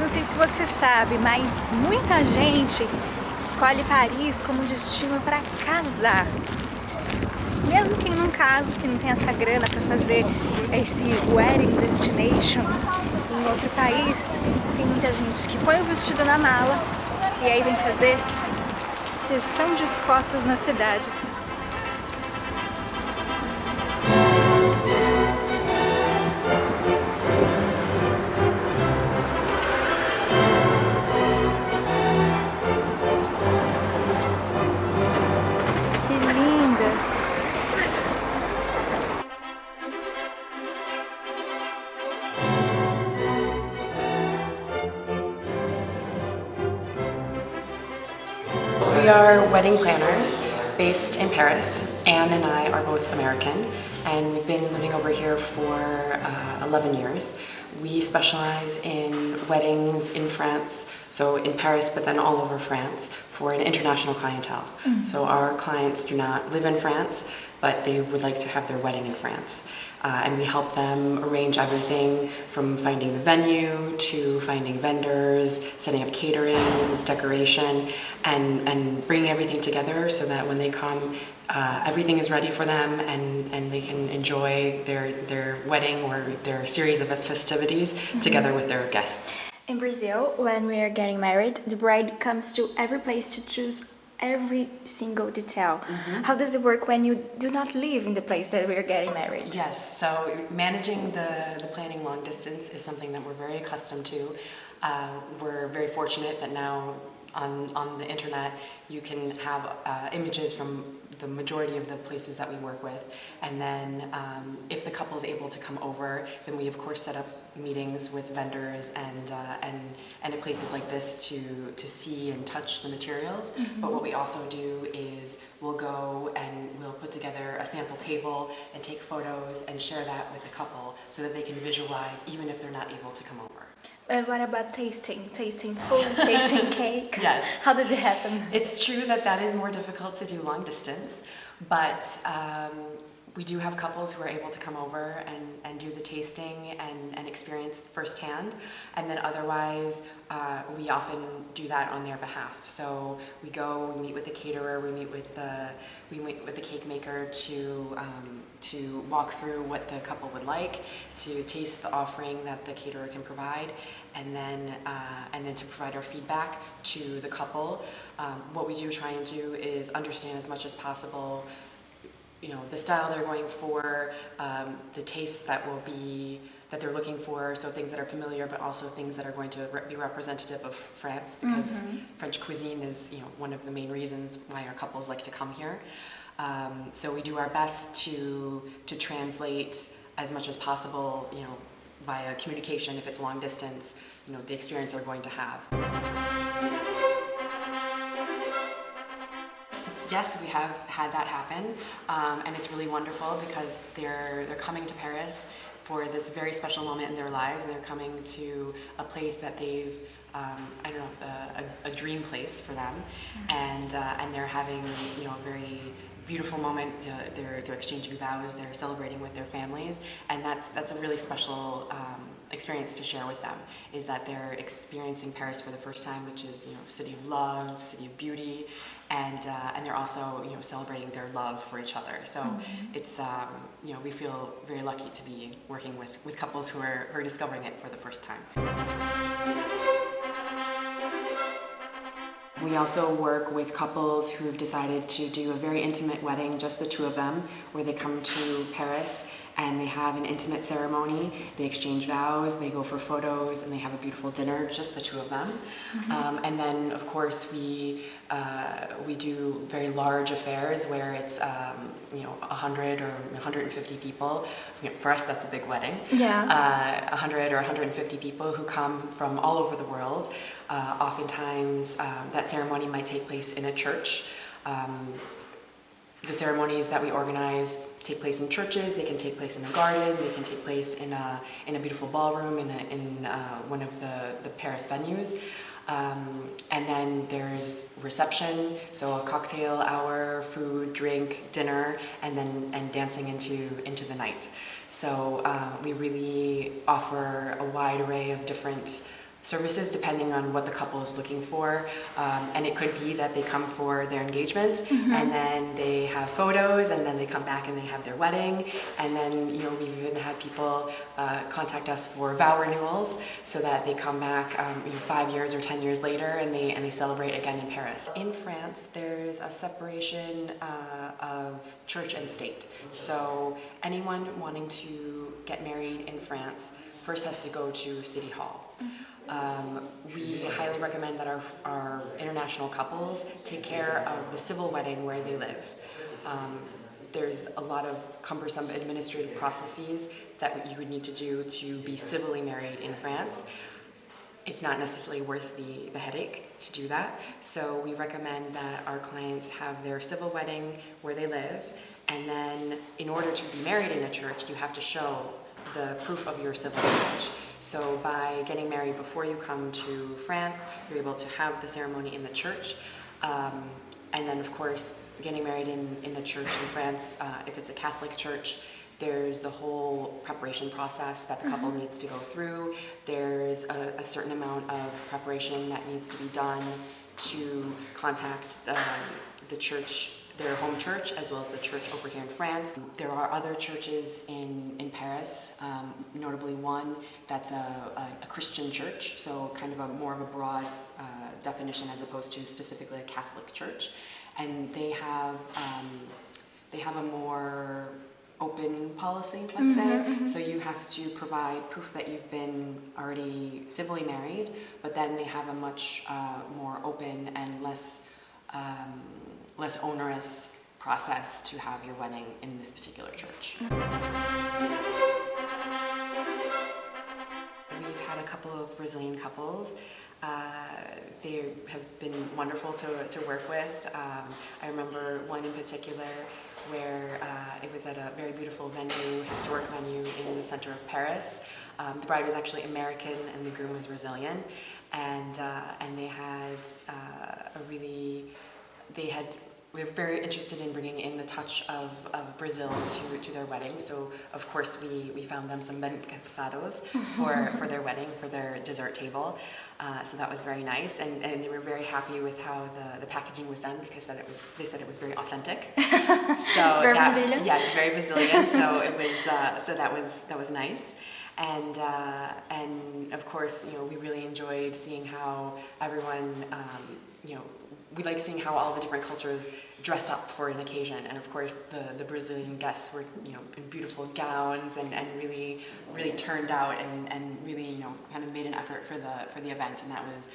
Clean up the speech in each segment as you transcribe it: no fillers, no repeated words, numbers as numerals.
não sei se você sabe, mas muita gente escolhe Paris como destino para casar. Mesmo quem não casa, que não tem essa grana para fazer esse wedding destination em outro país, tem muita gente que põe o vestido na mala e aí vem fazer sessão de fotos na cidade. Que linda! We are wedding planners based in Paris. Anne and I are both American, and we've been living over here for 11 years. We specialize in weddings in France, so in Paris, but then all over France, for an international clientele. So our clients do not live in France, but they would like to have their wedding in France. And we help them arrange everything from finding the venue to finding vendors, setting up catering, decoration, and bringing everything together so that when they come, everything is ready for them and they can enjoy their wedding or their series of festivities together with their guests. In Brazil, when we are getting married, the bride comes to every place to choose every single detail. How does it work when you do not live in the place that we are getting married? Yes, so managing the planning long distance is something that we're very accustomed to. We're very fortunate that now on the internet you can have images from the majority of the places that we work with, and then if the couple is able to come over, then we of course set up meetings with vendors and at places like this to see and touch the materials. But what we also do is we'll go and we'll put together a sample table and take photos and share that with the couple so that they can visualize even if they're not able to come over. And what about tasting? Tasting food, tasting cake? Yes. How does it happen? It's true that is more difficult to do long distance, but we do have couples who are able to come over and do the tasting and experience firsthand, and then otherwise we often do that on their behalf. So we go, we meet with the caterer, we meet with the cake maker to walk through what the couple would like, to taste the offering that the caterer can provide, and then to provide our feedback to the couple. What we do try and do is understand as much as possible, you know, the style they're going for, the taste that they're looking for, so things that are familiar but also things that are going to be representative of France, because French cuisine is, you know, one of the main reasons why our couples like to come here. So we do our best to translate as much as possible, you know, via communication, if it's long distance, you know, the experience they're going to have. Yes, we have had that happen, and it's really wonderful because they're coming to Paris for this very special moment in their lives, and they're coming to a place that they've, I don't know, a dream place for them, and they're having, you know, a very beautiful moment. They're exchanging vows, they're celebrating with their families, and that's a really special experience to share with them, is that they're experiencing Paris for the first time, which is, you know, city of love, city of beauty, and they're also, you know, celebrating their love for each other. So it's, you know, we feel very lucky to be working with couples who are discovering it for the first time. We also work with couples who've decided to do a very intimate wedding, just the two of them, where they come to Paris and they have an intimate ceremony, they exchange vows, they go for photos, and they have a beautiful dinner, just the two of them. And then, of course, we do very large affairs where it's, you know, 100 or 150 people. You know, for us, that's a big wedding. Yeah. 100 or 150 people who come from all over the world. Oftentimes, that ceremony might take place in a church. The ceremonies that we organize take place in churches, they can take place in a garden, they can take place in a beautiful ballroom in one of the Paris venues. And then there's reception, so a cocktail hour, food, drink, dinner, and dancing into the night. So we really offer a wide array of different services depending on what the couple is looking for. And it could be that they come for their engagement and then they have photos and then they come back and they have their wedding. And then, you know, we've even had people contact us for vow renewals so that they come back 5 years or 10 years later and they celebrate again in Paris. In France, there's a separation of church and state. So anyone wanting to get married in France first has to go to City Hall. We highly recommend that our international couples take care of the civil wedding where they live. There's a lot of cumbersome administrative processes that you would need to do to be civilly married in France. It's not necessarily worth the headache to do that. So we recommend that our clients have their civil wedding where they live, and then in order to be married in a church, you have to show the proof of your civil marriage. So by getting married before you come to France, you're able to have the ceremony in the church. And then of course, getting married in the church in France, if it's a Catholic church, there's the whole preparation process that the couple needs to go through. There's a certain amount of preparation that needs to be done to contact the church, their home church, as well as the church over here in France. There are other churches in Paris, notably one that's a Christian church, so kind of more of a broad definition as opposed to specifically a Catholic church. And they have a more open policy, let's say. So you have to provide proof that you've been already civilly married, but then they have a much more open and less onerous process to have your wedding in this particular church. We've had a couple of Brazilian couples. They have been wonderful to work with. I remember one in particular where it was at a very beautiful venue, historic venue in the center of Paris. The bride was actually American and the groom was Brazilian, and they had they were very interested in bringing in the touch of Brazil to their wedding. So of course we found them some casados for their wedding, for their dessert table. So that was very nice, and they were very happy with how the packaging was done because they said it was very authentic. So very Brazilian. Yes, very Brazilian. So it was that was nice. And of course, we really enjoyed seeing how everyone, we like seeing how all the different cultures dress up for an occasion. And of course, the Brazilian guests were, in beautiful gowns and really turned out and really, kind of made an effort for the event. And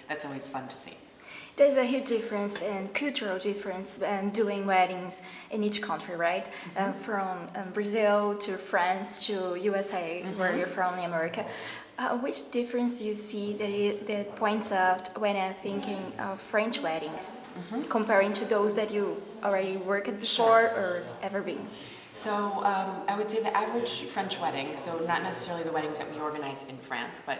that's always fun to see. There's a huge difference and cultural difference when doing weddings in each country, right? From Brazil to France to USA, where you're from in America. Which difference do you see that points out when I'm thinking of French weddings, comparing to those that you already worked before or ever been? So I would say the average French wedding, so not necessarily the weddings that we organize in France, but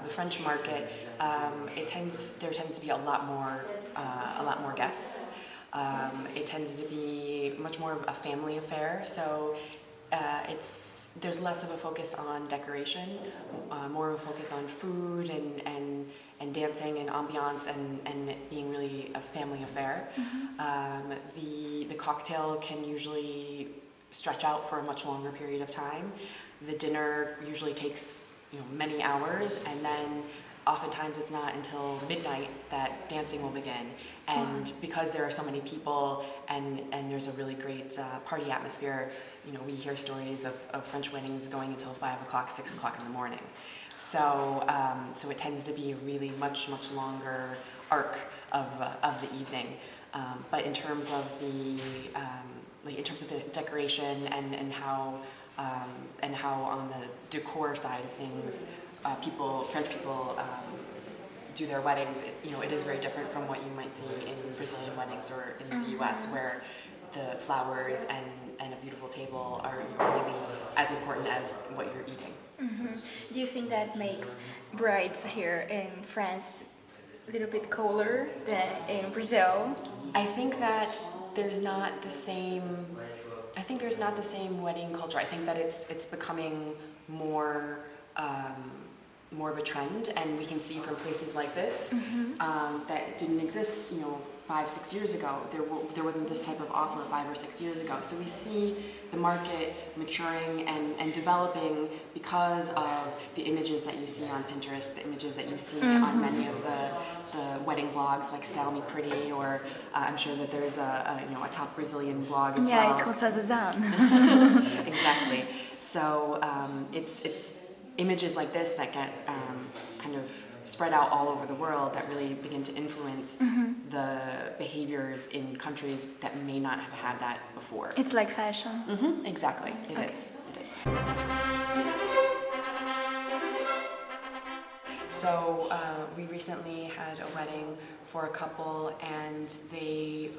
the French market, there tends to be a lot more guests. It tends to be much more of a family affair, so there's less of a focus on decoration, more of a focus on food and dancing and ambiance and it being really a family affair. The cocktail can usually stretch out for a much longer period of time. The dinner usually takes many hours, and then oftentimes it's not until midnight that dancing will begin. And because there are so many people and there's a really great party atmosphere, we hear stories of French weddings going until 5 o'clock, 6 o'clock in the morning. So it tends to be a really much longer arc of the evening. But in terms of the decoration and how on the decor side of things, French people do their weddings. It is very different from what you might see in Brazilian weddings or in the U.S., where the flowers and a beautiful table are really as important as what you're eating. Do you think that makes brides here in France a little bit cooler than in Brazil? I think that there's not the same wedding culture. I think that it's becoming more more of a trend, and we can see from places like this that didn't exist, 5-6 years ago. There wasn't this type of offer 5 or 6 years ago. So we see the market maturing and developing because of the images that you see on Pinterest, the images that you see on many of the wedding blogs like Style Me Pretty, or I'm sure that there's a top Brazilian blog as well. Yeah, it's called Exactly. So it's images like this that get kind of spread out all over the world that really begin to influence the behaviors in countries that may not have had that before. It's like fashion. Exactly. It is. So we recently had a wedding for a couple, and they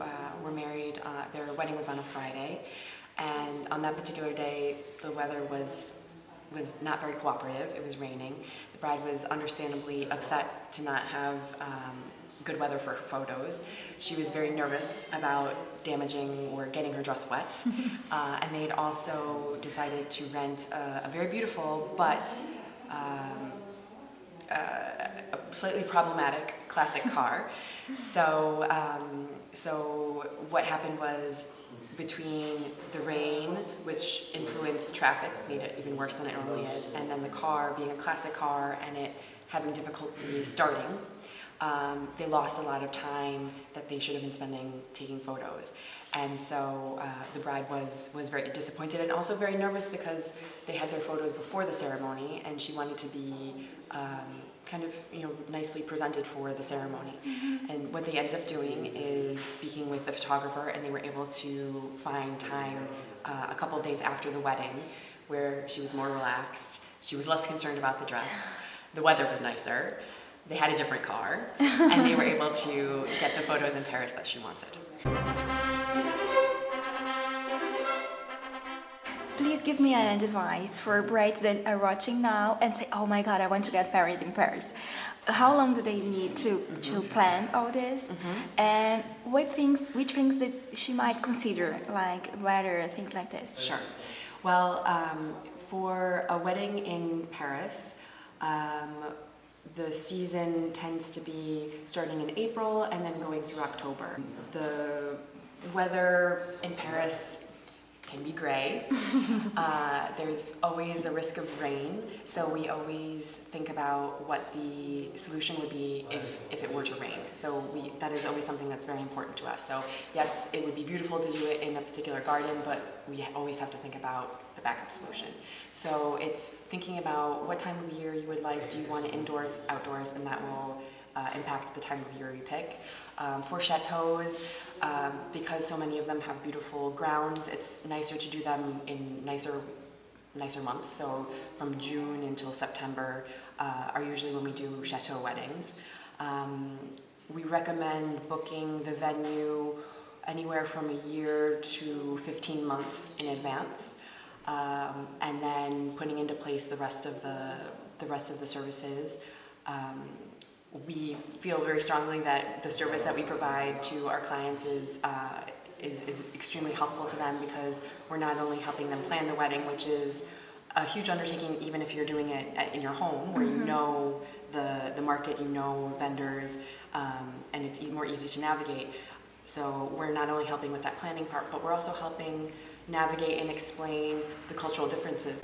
were married. Their wedding was on a Friday, and on that particular day, the weather was not very cooperative. It was raining. The bride was understandably upset to not have good weather for her photos. She was very nervous about damaging or getting her dress wet. And they had also decided to rent a very beautiful but a slightly problematic classic car. So what happened was, between the rain, which influenced traffic, made it even worse than it normally is, and then the car being a classic car and it having difficulty starting, they lost a lot of time that they should have been spending taking photos. And so the bride was very disappointed and also very nervous because they had their photos before the ceremony, and she wanted to be kind of nicely presented for the ceremony. And what they ended up doing is speaking with the photographer, and they were able to find time a couple of days after the wedding where she was more relaxed, she was less concerned about the dress, the weather was nicer, they had a different car, and they were able to get the photos in Paris that she wanted. Please give me an advice for brides that are watching now and say, oh my God, I want to get married in Paris. How long do they need to plan all this? And which things that she might consider, like weather, things like this? Sure. Well, for a wedding in Paris, the season tends to be starting in April and then going through October. The weather in Paris can be gray. There's always a risk of rain, so we always think about what the solution would be if it were to rain. So that is always something that's very important to us. So yes, it would be beautiful to do it in a particular garden, but we always have to think about the backup solution. So it's thinking about what time of year you would like. Do you want it indoors, outdoors, and that will impact the time of year you pick. For chateaus, because so many of them have beautiful grounds, it's nicer to do them in nicer months. So from June until September are usually when we do chateau weddings. We recommend booking the venue anywhere from a year to 15 months in advance, and then putting into place the rest of the services. We feel very strongly that the service that we provide to our clients is extremely helpful to them, because we're not only helping them plan the wedding, which is a huge undertaking even if you're doing it in your home, where you know the market, you know vendors, and it's more easy to navigate. So we're not only helping with that planning part, but we're also helping navigate and explain the cultural differences.